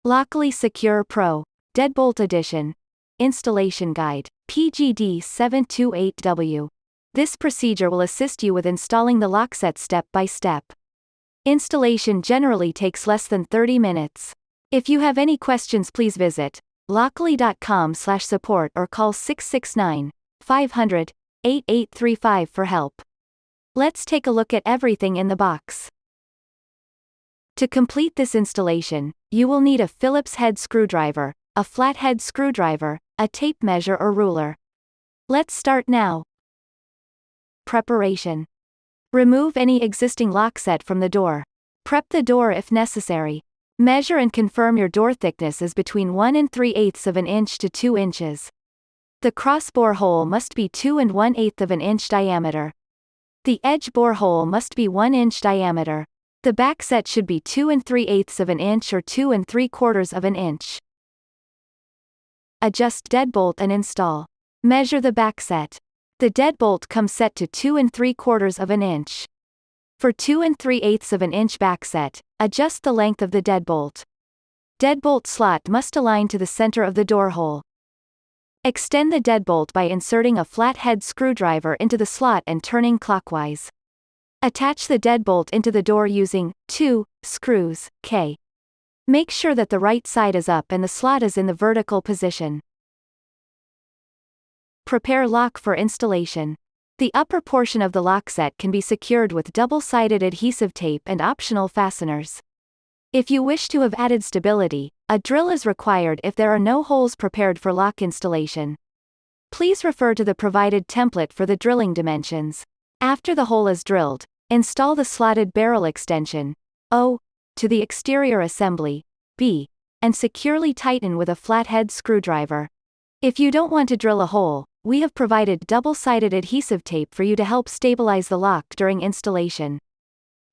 Lockly Secure Pro. Deadbolt Edition. Installation Guide. PGD728W. This procedure will assist you with installing the lock set step by step. Installation generally takes less than 30 minutes. If you have any questions, please visit lockly.com/support or call 669-500-8835 for help. Let's take a look at everything in the box. To complete this installation, you will need a Phillips head screwdriver, a flathead screwdriver, a tape measure or ruler. Let's start now. Preparation. Remove any existing lock set from the door. Prep the door if necessary. Measure and confirm your door thickness is between 1 3/8 of an inch to 2 inches. The cross-bore hole must be 2 1/8 of an inch diameter. The edge bore hole must be 1 inch diameter. The back set should be 2 3/8 of an inch or 2 3/4 of an inch. Adjust deadbolt and install. Measure the back set. The deadbolt comes set to 2 3/4 of an inch. For 2 3/8 of an inch back set, adjust the length of the deadbolt. Deadbolt slot must align to the center of the door hole. Extend the deadbolt by inserting a flathead screwdriver into the slot and turning clockwise. Attach the deadbolt into the door using 2 screws, K. Make sure that the right side is up and the slot is in the vertical position. Prepare lock for installation. The upper portion of the lock set can be secured with double-sided adhesive tape and optional fasteners. If you wish to have added stability, a drill is required if there are no holes prepared for lock installation. Please refer to the provided template for the drilling dimensions. After the hole is drilled, install the slotted barrel extension, O, to the exterior assembly, B, and securely tighten with a flathead screwdriver. If you don't want to drill a hole, we have provided double-sided adhesive tape for you to help stabilize the lock during installation.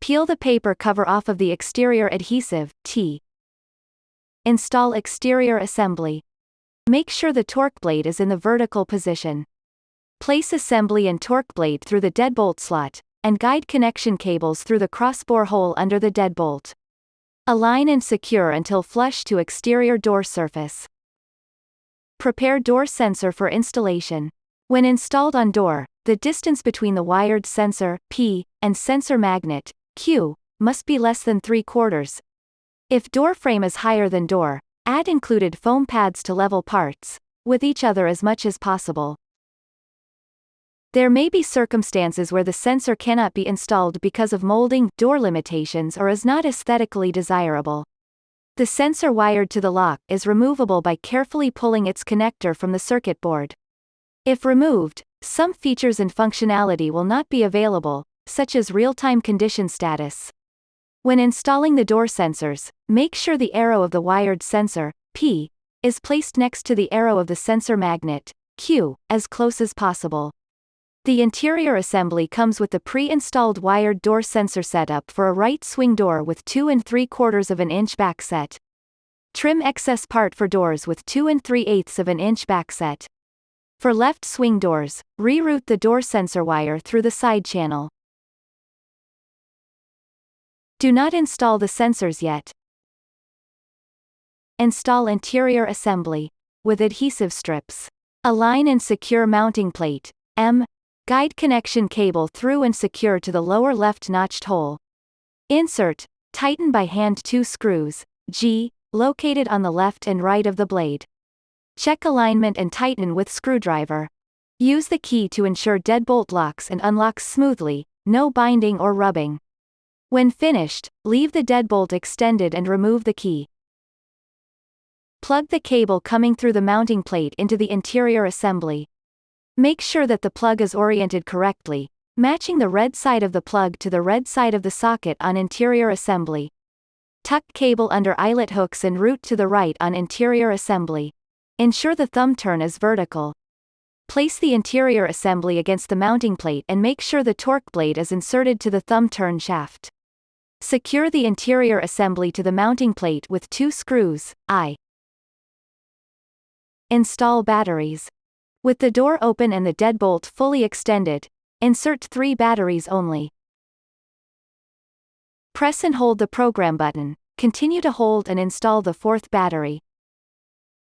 Peel the paper cover off of the exterior adhesive, T. Install exterior assembly. Make sure the torque blade is in the vertical position. Place assembly and torque blade through the deadbolt slot, and guide connection cables through the cross-bore hole under the deadbolt. Align and secure until flush to exterior door surface. Prepare door sensor for installation. When installed on door, the distance between the wired sensor, P, and sensor magnet, Q, must be less than 3/4. If door frame is higher than door, add included foam pads to level parts with each other as much as possible. There may be circumstances where the sensor cannot be installed because of molding, door limitations, or is not aesthetically desirable. The sensor wired to the lock is removable by carefully pulling its connector from the circuit board. If removed, some features and functionality will not be available, such as real-time condition status. When installing the door sensors, make sure the arrow of the wired sensor, P, is placed next to the arrow of the sensor magnet, Q, as close as possible. The interior assembly comes with the pre-installed wired door sensor setup for a right swing door with 2 3/4 of an inch back set. Trim excess part for doors with 2 3/8 of an inch back set. For left swing doors, reroute the door sensor wire through the side channel. Do not install the sensors yet. Install interior assembly. With adhesive strips. Align and secure mounting plate, M. Guide connection cable through and secure to the lower left notched hole. Insert, tighten by hand 2 screws, G, located on the left and right of the blade. Check alignment and tighten with screwdriver. Use the key to ensure deadbolt locks and unlocks smoothly, no binding or rubbing. When finished, leave the deadbolt extended and remove the key. Plug the cable coming through the mounting plate into the interior assembly. Make sure that the plug is oriented correctly, matching the red side of the plug to the red side of the socket on interior assembly. Tuck cable under eyelet hooks and route to the right on interior assembly. Ensure the thumb turn is vertical. Place the interior assembly against the mounting plate and make sure the torque blade is inserted to the thumb turn shaft. Secure the interior assembly to the mounting plate with 2 screws, I. Install batteries. With the door open and the deadbolt fully extended, insert 3 batteries only. Press and hold the program button, continue to hold and install the fourth battery.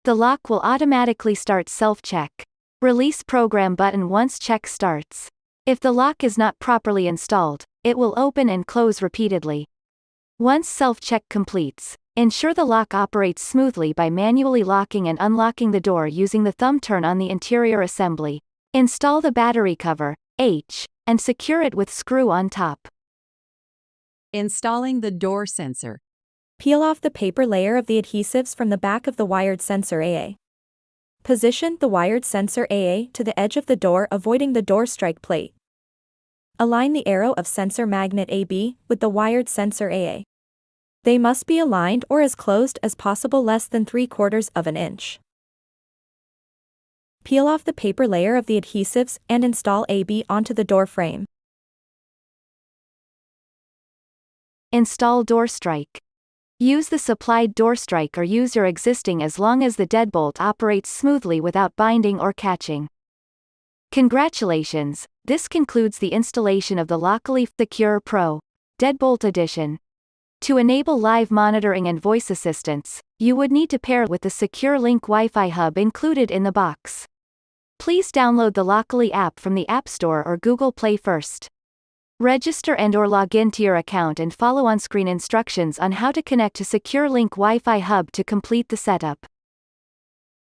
The lock will automatically start self-check. Release program button once check starts. If the lock is not properly installed, it will open and close repeatedly. Once self-check completes, ensure the lock operates smoothly by manually locking and unlocking the door using the thumb turn on the interior assembly. Install the battery cover, H, and secure it with screw on top. Installing the door sensor. Peel off the paper layer of the adhesives from the back of the wired sensor AA. Position the wired sensor AA to the edge of the door, avoiding the door strike plate. Align the arrow of sensor magnet AB with the wired sensor AA. They must be aligned or as closed as possible, less than 3/4 of an inch. Peel off the paper layer of the adhesives and install AB onto the door frame. Install door strike. Use the supplied door strike or use your existing as long as the deadbolt operates smoothly without binding or catching. Congratulations, this concludes the installation of the Lockily Secure Pro Deadbolt Edition. To enable live monitoring and voice assistance, you would need to pair with the Secure Link Wi-Fi hub included in the box. Please download the Lockily app from the App Store or Google Play first. Register and/or log in to your account and follow on-screen instructions on how to connect to Secure Link Wi-Fi hub to complete the setup.